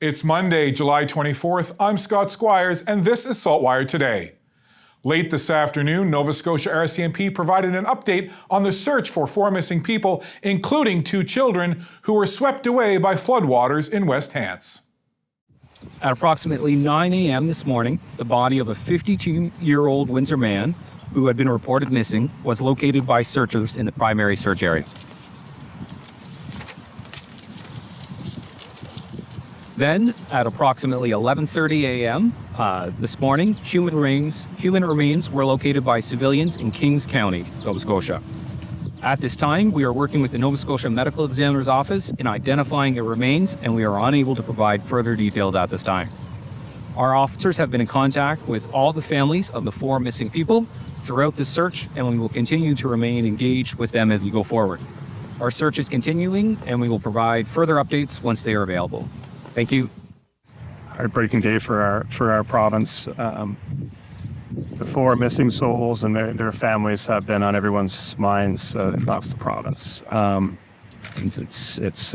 It's Monday, July 24th. I'm Scott Squires, and this is SaltWire Today. Late this afternoon, Nova Scotia RCMP provided an update on the search for 4 missing people, including 2 children who were swept away by floodwaters in West Hants. At approximately 9 a.m. this morning, the body of a 52-year-old Windsor man who had been reported missing was located by searchers in the primary search area. Then, at approximately 11:30 a.m. This morning, human remains were located by civilians in Kings County, Nova Scotia. At this time, we are working with the Nova Scotia Medical Examiner's Office in identifying the remains, and we are unable to provide further details at this time. Our officers have been in contact with all the families of the 4 missing people throughout the search, and we will continue to remain engaged with them as we go forward. Our search is continuing, and we will provide further updates once they are available. Thank you. Heartbreaking day for our province. The 4 missing souls and their families have been on everyone's minds across the province. It's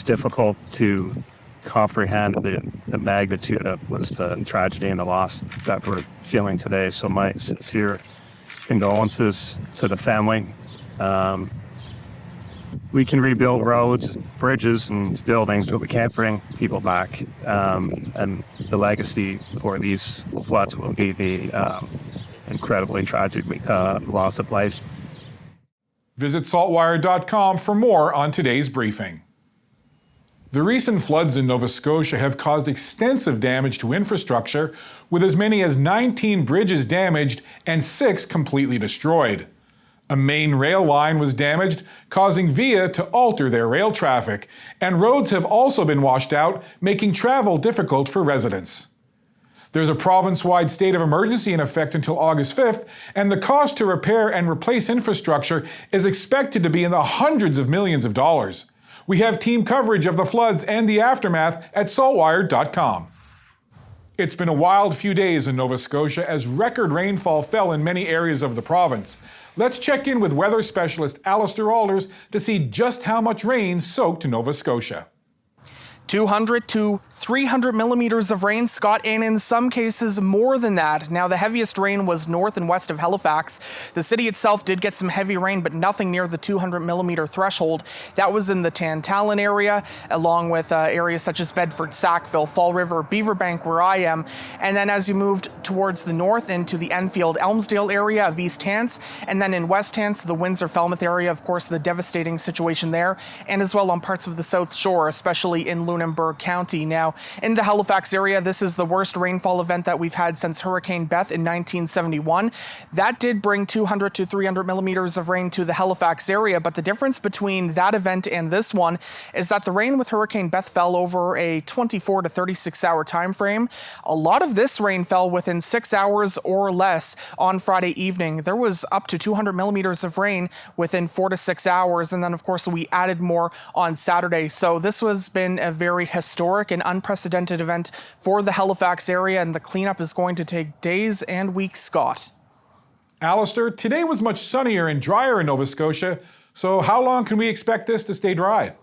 difficult to comprehend the magnitude of the tragedy and the loss that we're feeling today. So my sincere condolences to the family. We can rebuild roads, bridges, and buildings, but we can't bring people back. And the legacy for these floods will be the incredibly tragic loss of life. Visit saltwire.com for more on today's briefing. The recent floods in Nova Scotia have caused extensive damage to infrastructure, with as many as 19 bridges damaged and 6 completely destroyed. A main rail line was damaged, causing Via to alter their rail traffic, and roads have also been washed out, making travel difficult for residents. There's a province-wide state of emergency in effect until August 5th, and the cost to repair and replace infrastructure is expected to be in the hundreds of millions of dollars. We have team coverage of the floods and the aftermath at saltwire.com. It's been a wild few days in Nova Scotia as record rainfall fell in many areas of the province. Let's check in with weather specialist Allister Aalders to see just how much rain soaked Nova Scotia. 200 to 300 millimeters of rain, Scott, and in some cases more than that. Now, the heaviest rain was north and west of Halifax. The city itself did get some heavy rain, but nothing near the 200 millimeter threshold. That was in the Tantallon area, along with areas such as Bedford, Sackville, Fall River, Beaverbank, where I am. And then as you moved towards the north into the Enfield, Elmsdale area of East Hants, and then in West Hants, the Windsor, Falmouth area, of course, the devastating situation there, and as well on parts of the South Shore, especially in Lunenburg County. Now, in the Halifax area, this is the worst rainfall event that we've had since Hurricane Beth in 1971. That did bring 200 to 300 millimeters of rain to the Halifax area, but the difference between that event and this one is that the rain with Hurricane Beth fell over a 24 to 36 hour time frame. A lot of this rain fell within 6 hours or less on Friday evening. There was up to 200 millimeters of rain within 4 to 6 hours, and then of course we added more on Saturday. So this has been a very historic and unprecedented event for the Halifax area, and the cleanup is going to take days and weeks, Scott. Allister, today was much sunnier and drier in Nova Scotia, so how long can we expect this to stay dry?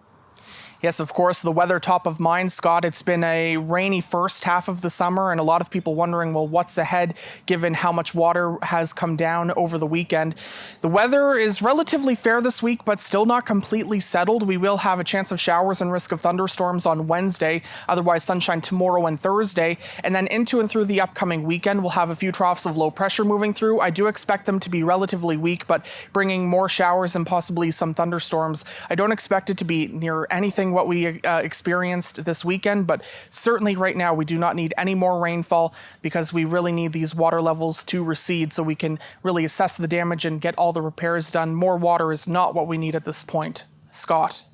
Yes, of course, the weather top of mind, Scott. It's been a rainy first half of the summer, and a lot of people wondering, well, what's ahead given how much water has come down over the weekend. The weather is relatively fair this week, but still not completely settled. We will have a chance of showers and risk of thunderstorms on Wednesday, otherwise sunshine tomorrow and Thursday. And then into and through the upcoming weekend, we'll have a few troughs of low pressure moving through. I do expect them to be relatively weak, but bringing more showers and possibly some thunderstorms. I don't expect it to be near anything what we experienced this weekend, but certainly right now we do not need any more rainfall because we really need these water levels to recede so we can really assess the damage and get all the repairs done. More water is not what we need at this point. Scott.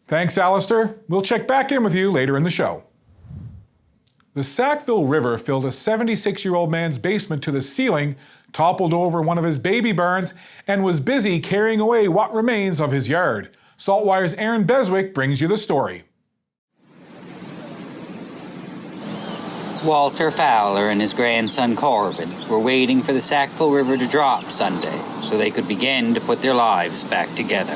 Thanks, Allister. We'll check back in with you later in the show. The Sackville River filled a 76-year-old man's basement to the ceiling, toppled over one of his baby barns, and was busy carrying away what remains of his yard. SaltWire's Aaron Beswick brings you the story. Walter Fowler and his grandson Corbin were waiting for the Sackville River to drop Sunday so they could begin to put their lives back together.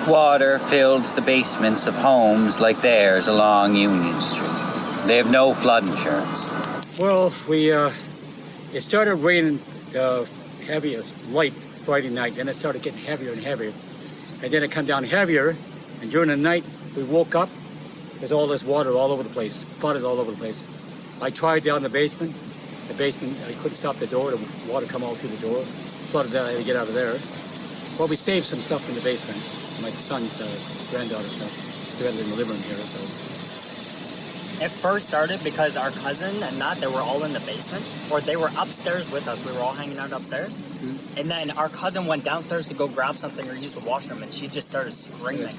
Water filled the basements of homes like theirs along Union Street. They have no flood insurance. Well, it started raining heavy as light Friday night. Then it started getting heavier and heavier. And then it came down heavier. And during the night, we woke up. There's all this water all over the place, flooded all over the place. I tried down the basement. I couldn't stop the door. The water come all through the door. Flooded that, I had to get out of there. Well, we saved some stuff in the basement. My son's granddaughter's stuff. We had it in the living room here, so. It first started because our cousin and Matt, they were all in the basement, or they were upstairs with us. We were all hanging out upstairs. Mm-hmm. And then our cousin went downstairs to go grab something or use the washroom, and she just started screaming.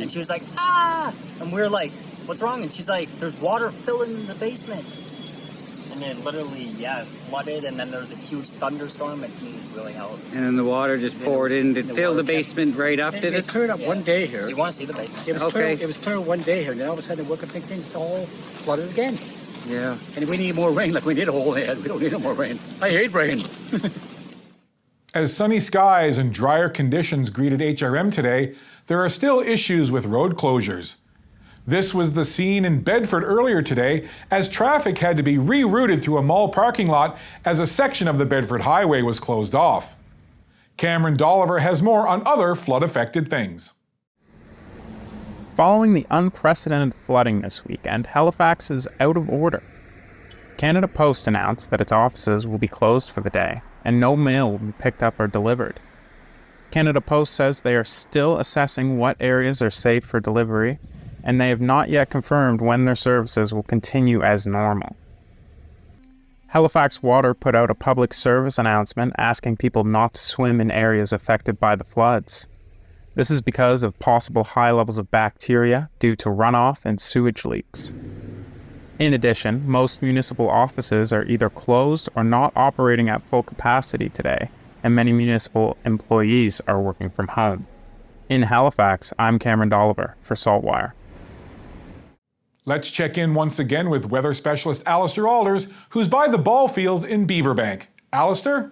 And she was like, ah! And we were like, what's wrong? And she's like, there's water filling the basement. And it literally, it flooded, and then there was a huge thunderstorm. It didn't really help. And then the water just poured in. Did it fill the basement right up, did it? It cleared up one day here. Do you want to see the basement? It was clear one day here, and then all of a sudden, woke up and things all flooded again. Yeah. And we need more rain, like we need a whole head. We don't need no more rain. I hate rain. As sunny skies and drier conditions greeted HRM today, there are still issues with road closures. This was the scene in Bedford earlier today as traffic had to be rerouted through a mall parking lot as a section of the Bedford Highway was closed off. Cameron Dolliver has more on other flood-affected things. Following the unprecedented flooding this weekend, Halifax is out of order. Canada Post announced that its offices will be closed for the day and no mail will be picked up or delivered. Canada Post says they are still assessing what areas are safe for delivery, and they have not yet confirmed when their services will continue as normal. Halifax Water put out a public service announcement asking people not to swim in areas affected by the floods. This is because of possible high levels of bacteria due to runoff and sewage leaks. In addition, most municipal offices are either closed or not operating at full capacity today, and many municipal employees are working from home. In Halifax, I'm Cameron Dolliver for SaltWire. Let's check in once again with weather specialist Allister Aalders, who's by the ball fields in Beaverbank. Allister?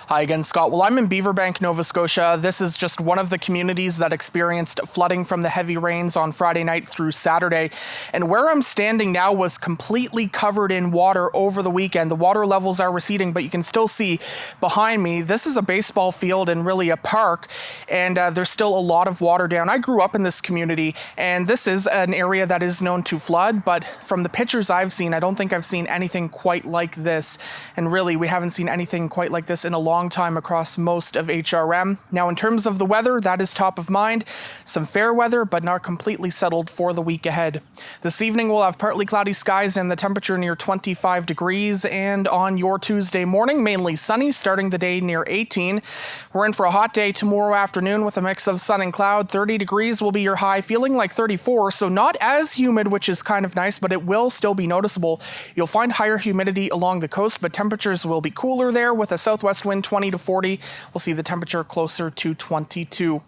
Hi again, Scott. Well, I'm in Beaverbank, Nova Scotia. This is just one of the communities that experienced flooding from the heavy rains on Friday night through Saturday. And where I'm standing now was completely covered in water over the weekend. The water levels are receding, but you can still see behind me, this is a baseball field and really a park, and there's still a lot of water down. I grew up in this community, and this is an area that is known to flood, but from the pictures I've seen, I don't think I've seen anything quite like this. And really, we haven't seen anything quite like this in a long time across most of HRM. Now, in terms of the weather, that is top of mind. Some fair weather, but not completely settled for the week ahead. This evening, we'll have partly cloudy skies and the temperature near 25 degrees. And on your Tuesday morning, mainly sunny, starting the day near 18. We're in for a hot day tomorrow afternoon with a mix of sun and cloud. 30 degrees will be your high, feeling like 34, so not as humid, which is kind of nice, but it will still be noticeable. You'll find higher humidity along the coast, but temperatures will be cooler there with a southwest wind 20 to 40. We'll see the temperature closer to 22.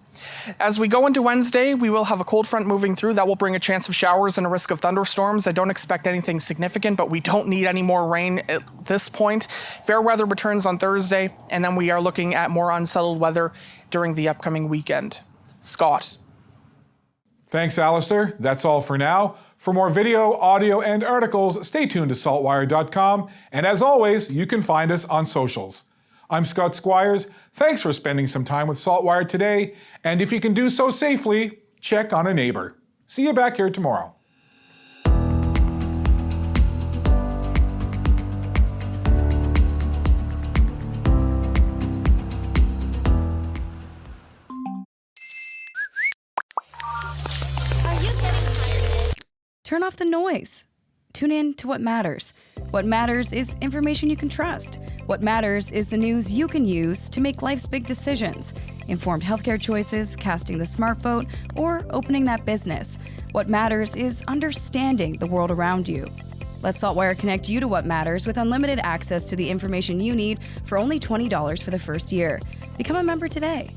As we go into Wednesday, we will have a cold front moving through. That will bring a chance of showers and a risk of thunderstorms. I don't expect anything significant, but we don't need any more rain at this point. Fair weather returns on Thursday, and then we are looking at more unsettled weather during the upcoming weekend. Scott. Thanks, Allister. That's all for now. For more video, audio, and articles, stay tuned to saltwire.com. And as always, you can find us on socials. I'm Scott Squires. Thanks for spending some time with SaltWire today. And if you can do so safely, check on a neighbor. See you back here tomorrow. Turn off the noise. Tune in to what matters. What matters is information you can trust. What matters is the news you can use to make life's big decisions. Informed healthcare choices, casting the smart vote, or opening that business. What matters is understanding the world around you. Let SaltWire connect you to what matters with unlimited access to the information you need for only $20 for the first year. Become a member today.